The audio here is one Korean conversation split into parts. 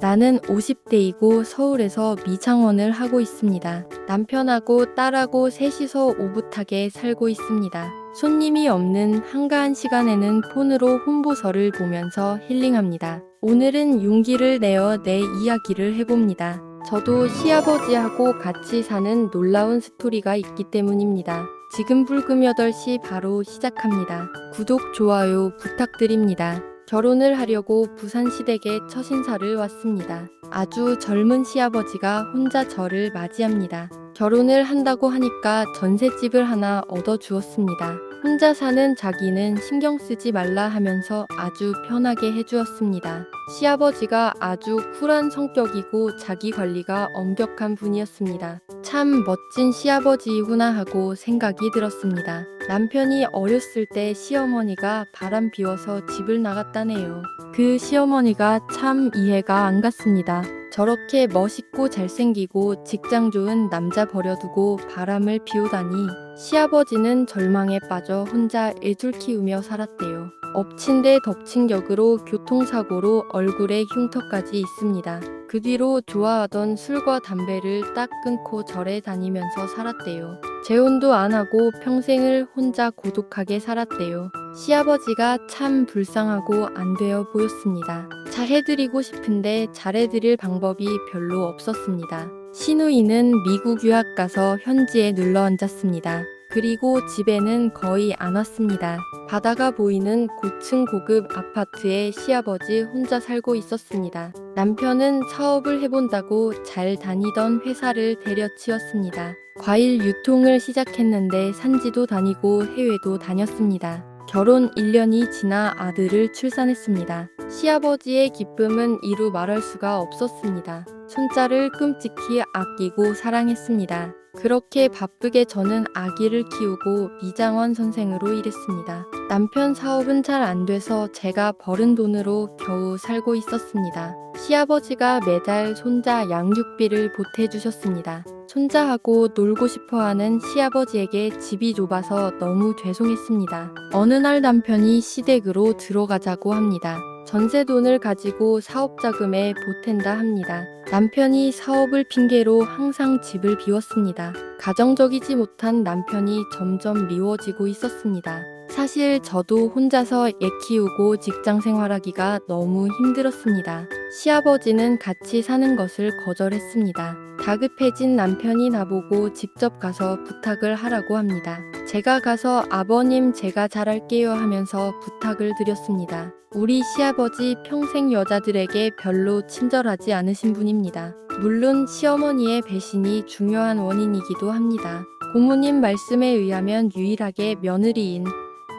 나는 50대이고 서울에서 미장원을 하고 있습니다. 남편하고 딸하고 셋이서 오붓하게 살고 있습니다. 손님이 없는 한가한 시간에는 폰으로 홍보서를 보면서 힐링합니다. 오늘은 용기를 내어 내 이야기를 해봅니다. 저도 시아버지하고 같이 사는 놀라운 스토리가 있기 때문입니다. 지금 불금 8시 바로 시작합니다. 구독, 좋아요 부탁드립니다. 결혼을 하려고 부산 시댁에 첫 인사를 왔습니다. 아주 젊은 시아버지가 혼자 저를 맞이합니다. 결혼을 한다고 하니까 전셋집을 하나 얻어주었습니다. 혼자 사는 자기는 신경 쓰지 말라 하면서 아주 편하게 해주었습니다. 시아버지가 아주 쿨한 성격이고 자기 관리가 엄격한 분이었습니다. 참 멋진 시아버지이구나 하고 생각이 들었습니다. 남편이 어렸을 때 시어머니가 바람 피워서 집을 나갔다네요. 그 시어머니가 참 이해가 안 갔습니다. 저렇게 멋있고 잘생기고 직장 좋은 남자 버려두고 바람을 피우다니. 시아버지는 절망에 빠져 혼자 애들 키우며 살았대요. 엎친 데 덮친 격으로 교통사고로 얼굴에 흉터까지 있습니다. 그 뒤로 좋아하던 술과 담배를 딱 끊고 절에 다니면서 살았대요. 재혼도 안 하고 평생을 혼자 고독하게 살았대요. 시아버지가 참 불쌍하고 안 되어 보였습니다. 잘해드리고 싶은데 잘해드릴 방법이 별로 없었습니다. 시누이는 미국 유학 가서 현지에 눌러 앉았습니다. 그리고 집에는 거의 안 왔습니다. 바다가 보이는 고층 고급 아파트에 시아버지 혼자 살고 있었습니다. 남편은 사업을 해본다고 잘 다니던 회사를 때려치웠습니다. 과일 유통을 시작했는데 산지도 다니고 해외도 다녔습니다. 결혼 1년이 지나 아들을 출산했습니다. 시아버지의 기쁨은 이루 말할 수가 없었습니다. 손자를 끔찍히 아끼고 사랑했습니다. 그렇게 바쁘게 저는 아기를 키우고 미장원 선생으로 일했습니다. 남편 사업은 잘 안 돼서 제가 벌은 돈으로 겨우 살고 있었습니다. 시아버지가 매달 손자 양육비를 보태주셨습니다. 손자하고 놀고 싶어하는 시아버지에게 집이 좁아서 너무 죄송했습니다. 어느 날 남편이 시댁으로 들어가자고 합니다. 전세돈을 가지고 사업자금에 보탠다 합니다. 남편이 사업을 핑계로 항상 집을 비웠습니다. 가정적이지 못한 남편이 점점 미워지고 있었습니다. 사실 저도 혼자서 애 키우고 직장 생활하기가 너무 힘들었습니다. 시아버지는 같이 사는 것을 거절했습니다. 다급해진 남편이 나보고 직접 가서 부탁을 하라고 합니다. 제가 가서 아버님 제가 잘할게요 하면서 부탁을 드렸습니다. 우리 시아버지 평생 여자들에게 별로 친절하지 않으신 분입니다. 물론 시어머니의 배신이 중요한 원인이기도 합니다. 고모님 말씀에 의하면 유일하게 며느리인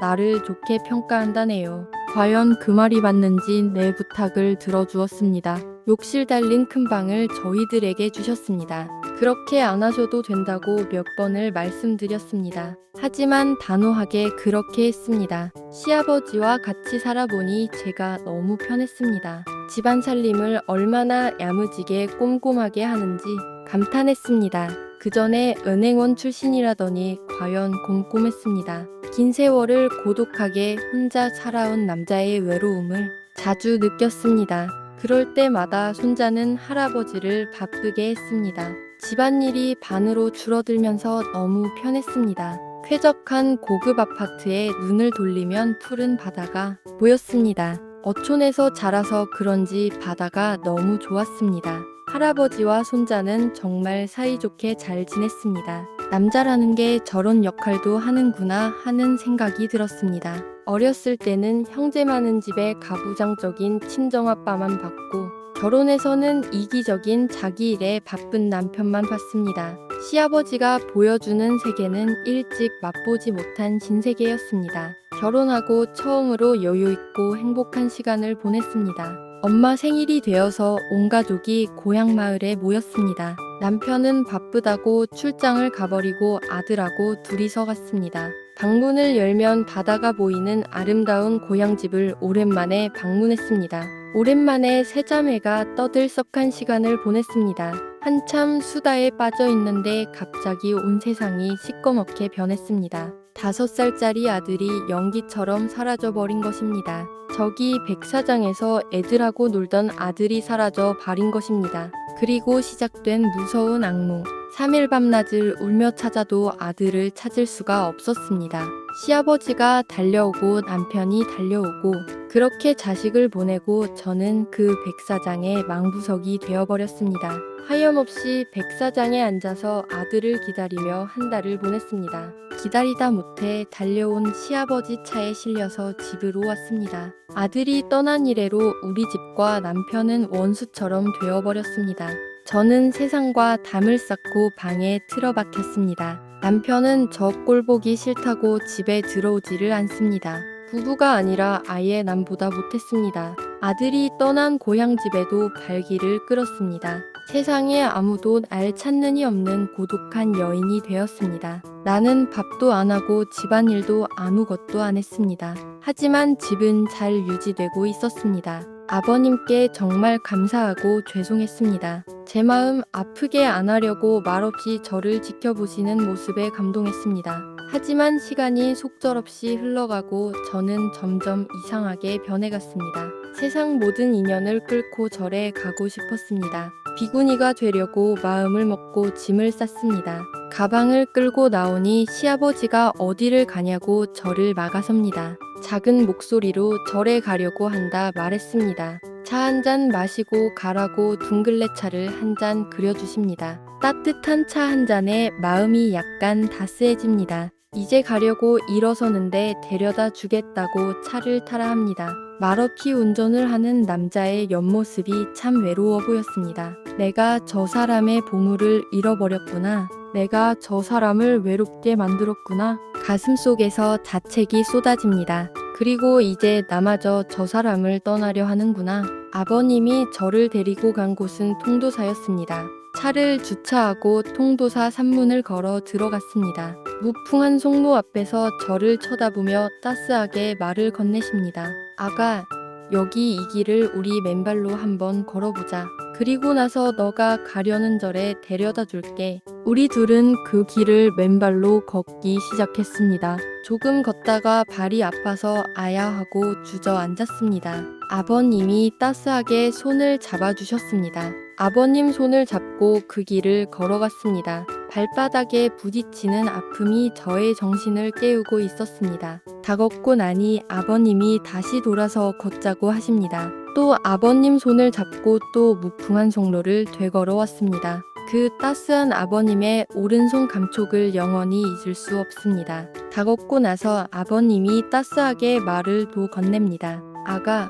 나를 좋게 평가한다네요. 과연 그 말이 맞는지 내 부탁을 들어주었습니다. 욕실 달린 큰 방을 저희들에게 주셨습니다. 그렇게 안 하셔도 된다고 몇 번을 말씀드렸습니다. 하지만 단호하게 그렇게 했습니다. 시아버지와 같이 살아보니 제가 너무 편했습니다. 집안 살림을 얼마나 야무지게 꼼꼼하게 하는지 감탄했습니다. 그 전에 은행원 출신이라더니 과연 꼼꼼했습니다. 긴 세월을 고독하게 혼자 살아온 남자의 외로움을 자주 느꼈습니다. 그럴 때마다 손자는 할아버지를 바쁘게 했습니다. 집안일이 반으로 줄어들면서 너무 편했습니다. 쾌적한 고급 아파트에 눈을 돌리면 푸른 바다가 보였습니다. 어촌에서 자라서 그런지 바다가 너무 좋았습니다. 할아버지와 손자는 정말 사이좋게 잘 지냈습니다. 남자라는 게 저런 역할도 하는구나 하는 생각이 들었습니다. 어렸을 때는 형제 많은 집에 가부장적인 친정아빠만 봤고 결혼해서는 이기적인 자기 일에 바쁜 남편만 봤습니다. 시아버지가 보여주는 세계는 일찍 맛보지 못한 신세계였습니다. 결혼하고 처음으로 여유있고 행복한 시간을 보냈습니다. 엄마 생일이 되어서 온 가족이 고향 마을에 모였습니다. 남편은 바쁘다고 출장을 가버리고 아들하고 둘이서 갔습니다. 방문을 열면 바다가 보이는 아름다운 고향집을 오랜만에 방문했습니다. 오랜만에 세자매가 떠들썩한 시간을 보냈습니다. 한참 수다에 빠져 있는데 갑자기 온 세상이 시꺼멓게 변했습니다. 5살짜리 아들이 연기처럼 사라져버린 것입니다. 저기 백사장에서 애들하고 놀던 아들이 사라져 버린 것입니다. 그리고 시작된 무서운 악몽. 3일 밤낮을 울며 찾아도 아들을 찾을 수가 없었습니다. 시아버지가 달려오고 남편이 달려오고 그렇게 자식을 보내고 저는 그 백사장의 망부석이 되어버렸습니다. 하염없이 백사장에 앉아서 아들을 기다리며 한 달을 보냈습니다. 기다리다 못해 달려온 시아버지 차에 실려서 집으로 왔습니다. 아들이 떠난 이래로 우리 집과 남편은 원수처럼 되어버렸습니다. 저는 세상과 담을 쌓고 방에 틀어박혔습니다. 남편은 저 꼴 보기 싫다고 집에 들어오지를 않습니다. 부부가 아니라 아예 남보다 못했습니다. 아들이 떠난 고향집에도 발길을 끌었습니다. 세상에 아무도 날 찾는 이 없는 고독한 여인이 되었습니다. 나는 밥도 안 하고 집안일도 아무것도 안 했습니다. 하지만 집은 잘 유지되고 있었습니다. 아버님께 정말 감사하고 죄송했습니다. 제 마음 아프게 안 하려고 말없이 저를 지켜보시는 모습에 감동했습니다. 하지만 시간이 속절없이 흘러가고 저는 점점 이상하게 변해갔습니다. 세상 모든 인연을 끌고 절에 가고 싶었습니다. 비구니가 되려고 마음을 먹고 짐을 쌌습니다. 가방을 끌고 나오니 시아버지가 어디를 가냐고 저를 막아섭니다. 작은 목소리로 절에 가려고 한다 말했습니다. 차 한 잔 마시고 가라고 둥글레 차를 한 잔 그려주십니다. 따뜻한 차 한 잔에 마음이 약간 따스해집니다. 이제 가려고 일어서는데 데려다 주겠다고 차를 타라 합니다. 말없이 운전을 하는 남자의 옆모습이 참 외로워 보였습니다. 내가 저 사람의 보물을 잃어버렸구나. 내가 저 사람을 외롭게 만들었구나. 가슴속에서 자책이 쏟아집니다. 그리고 이제 나마저 저 사람을 떠나려 하는구나. 아버님이 저를 데리고 간 곳은 통도사였습니다. 차를 주차하고 통도사 산문을 걸어 들어갔습니다. 무풍한 송로 앞에서 저를 쳐다보며 따스하게 말을 건네십니다. 아가, 여기 이 길을 우리 맨발로 한번 걸어보자. 그리고 나서 너가 가려는 절에 데려다 줄게. 우리 둘은 그 길을 맨발로 걷기 시작했습니다. 조금 걷다가 발이 아파서 아야 하고 주저앉았습니다. 아버님이 따스하게 손을 잡아주셨습니다. 아버님 손을 잡고 그 길을 걸어갔습니다. 발바닥에 부딪히는 아픔이 저의 정신을 깨우고 있었습니다. 다 걷고 나니 아버님이 다시 돌아서 걷자고 하십니다. 또 아버님 손을 잡고 또 무풍한 송로를 되걸어왔습니다. 그 따스한 아버님의 오른손 감촉을 영원히 잊을 수 없습니다. 다 걷고 나서 아버님이 따스하게 말을 또 건넵니다. 아가,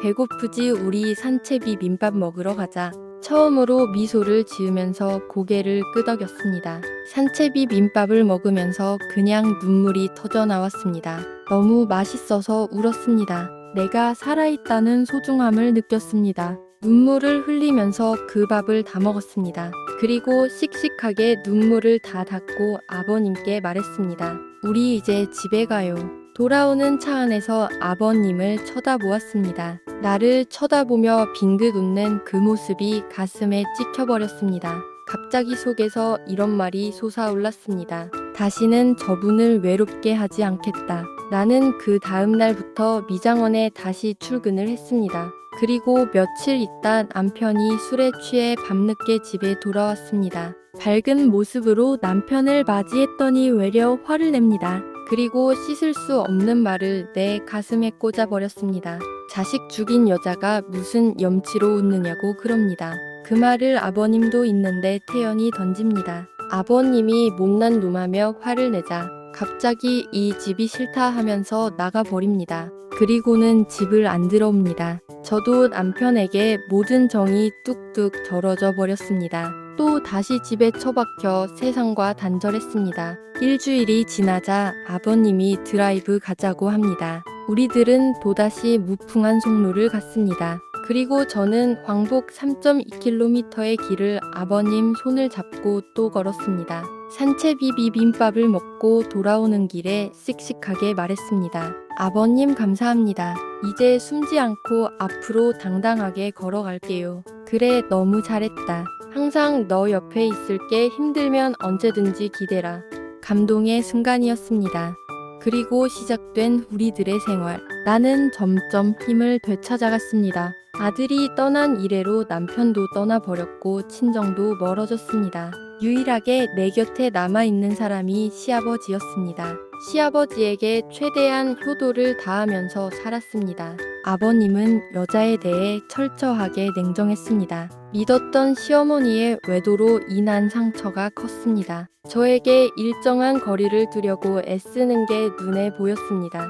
배고프지? 우리 산채비 민밥 먹으러 가자. 처음으로 미소를 지으면서 고개를 끄덕였습니다. 산채비 민밥을 먹으면서 그냥 눈물이 터져 나왔습니다. 너무 맛있어서 울었습니다. 내가 살아있다는 소중함을 느꼈습니다. 눈물을 흘리면서 그 밥을 다 먹었습니다. 그리고 씩씩하게 눈물을 다 닦고 아버님께 말했습니다. 우리 이제 집에 가요. 돌아오는 차 안에서 아버님을 쳐다보았습니다. 나를 쳐다보며 빙긋 웃는 그 모습이 가슴에 찍혀버렸습니다. 갑자기 속에서 이런 말이 솟아올랐습니다. 다시는 저분을 외롭게 하지 않겠다. 나는 그 다음 날부터 미장원에 다시 출근을 했습니다. 그리고 며칠 있다 남편이 술에 취해 밤늦게 집에 돌아왔습니다. 밝은 모습으로 남편을 맞이했더니 외려 화를 냅니다. 그리고 씻을 수 없는 말을 내 가슴에 꽂아버렸습니다. 자식 죽인 여자가 무슨 염치로 웃느냐고 그럽니다. 그 말을 아버님도 있는데 태연히 던집니다. 아버님이 못난 놈하며 화를 내자 갑자기 이 집이 싫다 하면서 나가버립니다. 그리고는 집을 안 들어옵니다. 저도 남편에게 모든 정이 뚝뚝 절어져 버렸습니다. 또 다시 집에 처박혀 세상과 단절했습니다. 일주일이 지나자 아버님이 드라이브 가자고 합니다. 우리들은 또다시 무풍한 송로를 갔습니다. 그리고 저는 왕복 3.2km의 길을 아버님 손을 잡고 또 걸었습니다. 산채비 비빔밥을 먹고 돌아오는 길에 씩씩하게 말했습니다. 아버님 감사합니다. 이제 숨지 않고 앞으로 당당하게 걸어갈게요. 그래, 너무 잘했다. 항상 너 옆에 있을게. 힘들면 언제든지 기대라. 감동의 순간이었습니다. 그리고 시작된 우리들의 생활. 나는 점점 힘을 되찾아갔습니다. 아들이 떠난 이래로 남편도 떠나버렸고 친정도 멀어졌습니다. 유일하게 내 곁에 남아있는 사람이 시아버지였습니다. 시아버지에게 최대한 효도를 다하면서 살았습니다. 아버님은 여자에 대해 철저하게 냉정했습니다. 믿었던 시어머니의 외도로 인한 상처가 컸습니다. 저에게 일정한 거리를 두려고 애쓰는 게 눈에 보였습니다.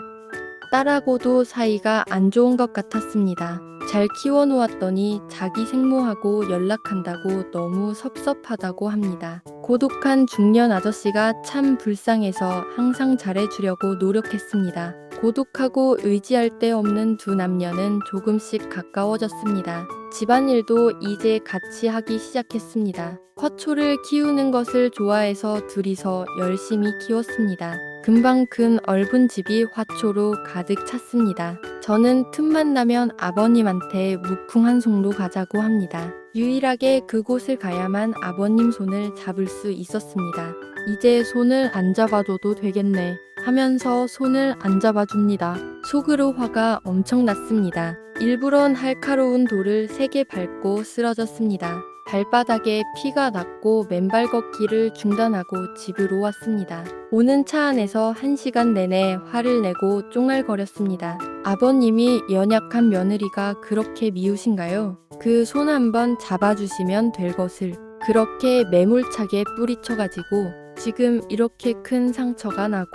딸하고도 사이가 안 좋은 것 같았습니다. 잘 키워놓았더니 자기 생모하고 연락한다고 너무 섭섭하다고 합니다. 고독한 중년 아저씨가 참 불쌍해서 항상 잘해주려고 노력했습니다. 고독하고 의지할 데 없는 두 남녀는 조금씩 가까워졌습니다. 집안일도 이제 같이 하기 시작했습니다. 화초를 키우는 것을 좋아해서 둘이서 열심히 키웠습니다. 금방 큰 얼분 집이 화초로 가득 찼습니다. 저는 틈만 나면 아버님한테 무풍한 송로 가자고 합니다. 유일하게 그곳을 가야만 아버님 손을 잡을 수 있었습니다. 이제 손을 안 잡아줘도 되겠네 하면서 손을 안 잡아줍니다. 속으로 화가 엄청 났습니다. 일부러 날카로운 돌을 3개 밟고 쓰러졌습니다. 발바닥에 피가 났고 맨발 걷기를 중단하고 집으로 왔습니다. 오는 차 안에서 1시간 내내 화를 내고 쫑알거렸습니다. 아버님이 연약한 며느리가 그렇게 미우신가요? 그 손 한번 잡아주시면 될 것을 그렇게 매몰차게 뿌리쳐가지고 지금 이렇게 큰 상처가 나고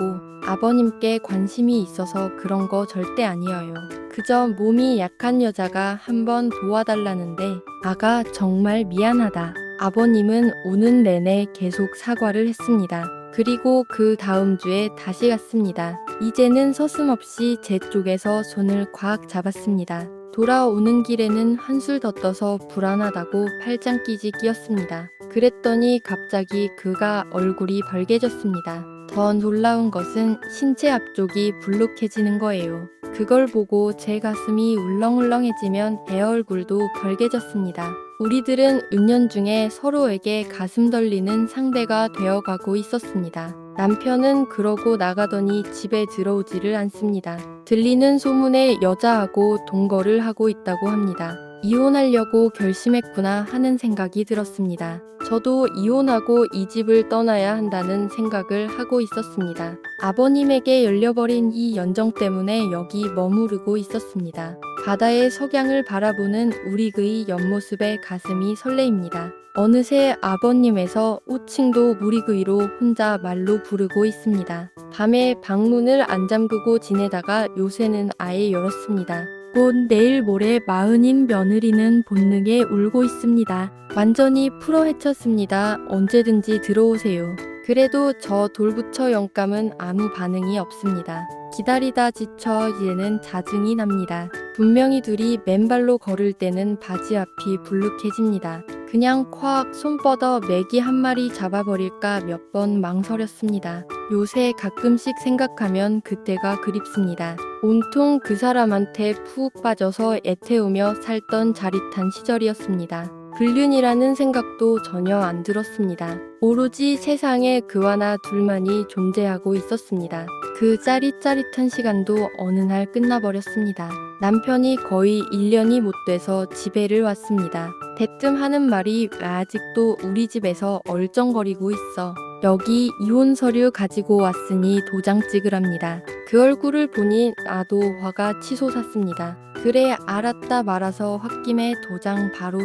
아버님께 관심이 있어서 그런 거 절대 아니에요. 그저 몸이 약한 여자가 한번 도와달라는데 아가 정말 미안하다. 아버님은 오는 내내 계속 사과를 했습니다. 그리고 그 다음 주에 다시 갔습니다. 이제는 서슴없이 제 쪽에서 손을 꽉 잡았습니다. 돌아오는 길에는 한술 더 떠서 불안하다고 팔짱끼지 끼었습니다. 그랬더니 갑자기 그가 얼굴이 벌개졌습니다. 더 놀라운 것은 신체 앞쪽이 불룩해지는 거예요. 그걸 보고 제 가슴이 울렁울렁해지면 애 얼굴도 벌개졌습니다. 우리들은 은연중에 서로에게 가슴 떨리는 상대가 되어가고 있었습니다. 남편은 그러고 나가더니 집에 들어오지를 않습니다. 들리는 소문에 여자하고 동거를 하고 있다고 합니다. 이혼하려고 결심했구나 하는 생각이 들었습니다. 저도 이혼하고 이 집을 떠나야 한다는 생각을 하고 있었습니다. 아버님에게 열려버린 이 연정 때문에 여기 머무르고 있었습니다. 바다의 석양을 바라보는 우리의 옆모습에 가슴이 설레입니다. 어느새 아버님에서 5층도 무리그이로 혼자 말로 부르고 있습니다. 밤에 방문을 안 잠그고 지내다가 요새는 아예 열었습니다. 곧 내일 모레 마흔인 며느리는 본능에 울고 있습니다. 완전히 풀어 헤쳤습니다. 언제든지 들어오세요. 그래도 저 돌부처 영감은 아무 반응이 없습니다. 기다리다 지쳐 이제는 자증이 납니다. 분명히 둘이 맨발로 걸을 때는 바지 앞이 불룩해집니다. 그냥 콱 손 뻗어 메기 한 마리 잡아버릴까 몇 번 망설였습니다. 요새 가끔씩 생각하면 그때가 그립습니다. 온통 그 사람한테 푹 빠져서 애태우며 살던 짜릿한 시절이었습니다. 불륜이라는 생각도 전혀 안 들었습니다. 오로지 세상에 그와 나 둘만이 존재하고 있었습니다. 그 짜릿짜릿한 시간도 어느 날 끝나버렸습니다. 남편이 거의 1년이 못 돼서 집에를 왔습니다. 대뜸 하는 말이 왜 아직도 우리 집에서 얼쩡거리고 있어. 여기 이혼 서류 가지고 왔으니 도장 찍으랍니다. 그 얼굴을 보니 나도 화가 치솟았습니다. 그래 알았다 말아서 홧김에 도장 바로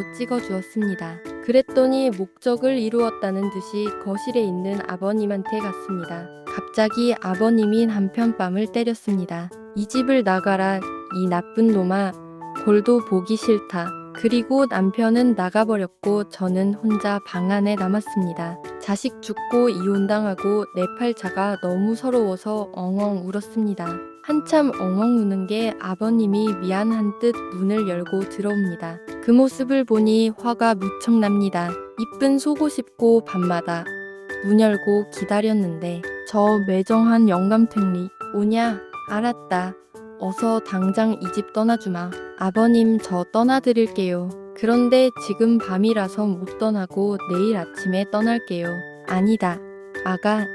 찍어주었습니다. 그랬더니 목적을 이루었다는 듯이 거실에 있는 아버님한테 갔습니다. 갑자기 아버님이 남편 뺨을 때렸습니다. 이 집을 나가라 이 나쁜 놈아. 골도 보기 싫다. 그리고 남편은 나가버렸고 저는 혼자 방 안에 남았습니다. 자식 죽고 이혼당하고 내 팔자가 너무 서러워서 엉엉 울었습니다. 한참 엉엉 우는 게 아버님이 미안한 듯 문을 열고 들어옵니다. 그 모습을 보니 화가 무척 납니다. 이쁜 속옷 입고 밤마다 문 열고 기다렸는데 저 매정한 영감탱리 오냐? 알았다. 어서 당장 이 집 떠나주마. 아버님 저 떠나드릴게요. 그런데 지금 밤이라서 못 떠나고 내일 아침에 떠날게요. 아니다. 아가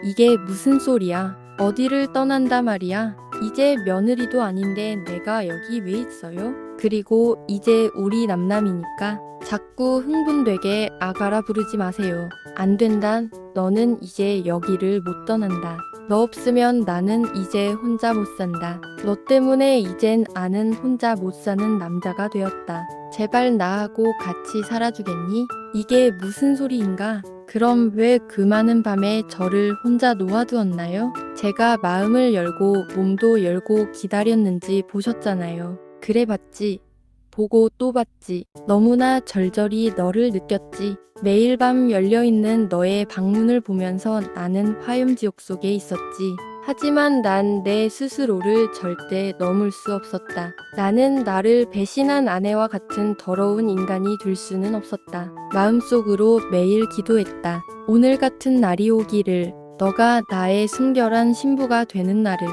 이게 무슨 소리야? 어디를 떠난다 말이야. 이제 며느리도 아닌데 내가 여기 왜 있어요? 그리고 이제 우리 남남이니까 자꾸 흥분되게 아가라 부르지 마세요. 안 된다. 너는 이제 여기를 못 떠난다. 너 없으면 나는 이제 혼자 못 산다. 너 때문에 이젠 나는 혼자 못 사는 남자가 되었다. 제발 나하고 같이 살아주겠니? 이게 무슨 소리인가? 그럼 왜 그 많은 밤에 저를 혼자 놓아두었나요? 제가 마음을 열고 몸도 열고 기다렸는지 보셨잖아요. 그래 봤지. 보고 또 봤지. 너무나 절절히 너를 느꼈지. 매일 밤 열려있는 너의 방문을 보면서 나는 화염지옥 속에 있었지. 하지만 난 내 스스로를 절대 넘을 수 없었다. 나는 나를 배신한 아내와 같은 더러운 인간이 될 수는 없었다. 마음속으로 매일 기도했다. 오늘 같은 날이 오기를, 너가 나의 순결한 신부가 되는 날을.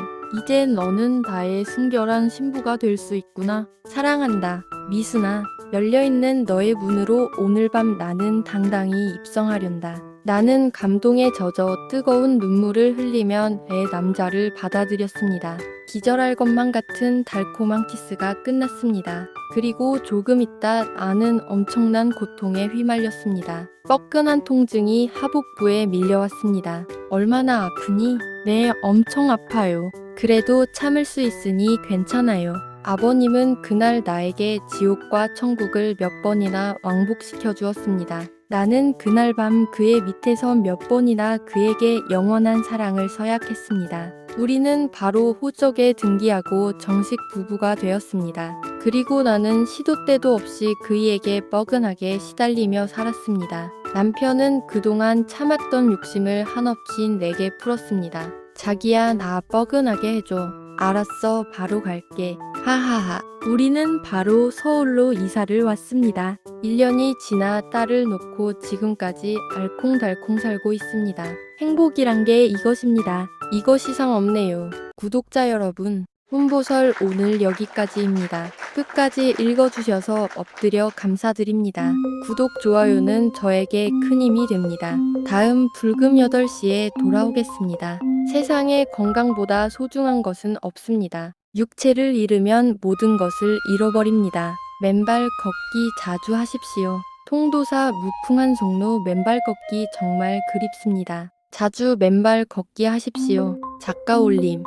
이제 너는 나의 순결한 신부가 될 수 있구나. 사랑한다. 미순아. 열려있는 너의 문으로 오늘 밤 나는 당당히 입성하련다. 나는 감동에 젖어 뜨거운 눈물을 흘리면 내 남자를 받아들였습니다. 기절할 것만 같은 달콤한 키스가 끝났습니다. 그리고 조금 있다 나는 엄청난 고통에 휘말렸습니다. 뻐근한 통증이 하복부에 밀려왔습니다. 얼마나 아프니? 네, 엄청 아파요. 그래도 참을 수 있으니 괜찮아요. 아버님은 그날 나에게 지옥과 천국을 몇 번이나 왕복시켜 주었습니다. 나는 그날 밤 그의 밑에서 몇 번이나 그에게 영원한 사랑을 서약했습니다. 우리는 바로 호적에 등기하고 정식 부부가 되었습니다. 그리고 나는 시도 때도 없이 그이에게 뻐근하게 시달리며 살았습니다. 남편은 그동안 참았던 욕심을 한없이 내게 풀었습니다. 자기야, 나 뻐근하게 해줘. 알았어, 바로 갈게. 하하하. 우리는 바로 서울로 이사를 왔습니다. 1년이 지나 딸을 놓고 지금까지 알콩달콩 살고 있습니다. 행복이란 게 이것입니다. 이것 이상 없네요. 구독자 여러분, 혼보설 오늘 여기까지입니다. 끝까지 읽어주셔서 엎드려 감사드립니다. 구독, 좋아요는 저에게 큰 힘이 됩니다. 다음 불금 8시에 돌아오겠습니다. 세상에 건강보다 소중한 것은 없습니다. 육체를 잃으면 모든 것을 잃어버립니다. 맨발 걷기 자주 하십시오. 통도사 무풍한 송로 맨발 걷기 정말 그립습니다. 자주 맨발 걷기 하십시오. 작가 올림.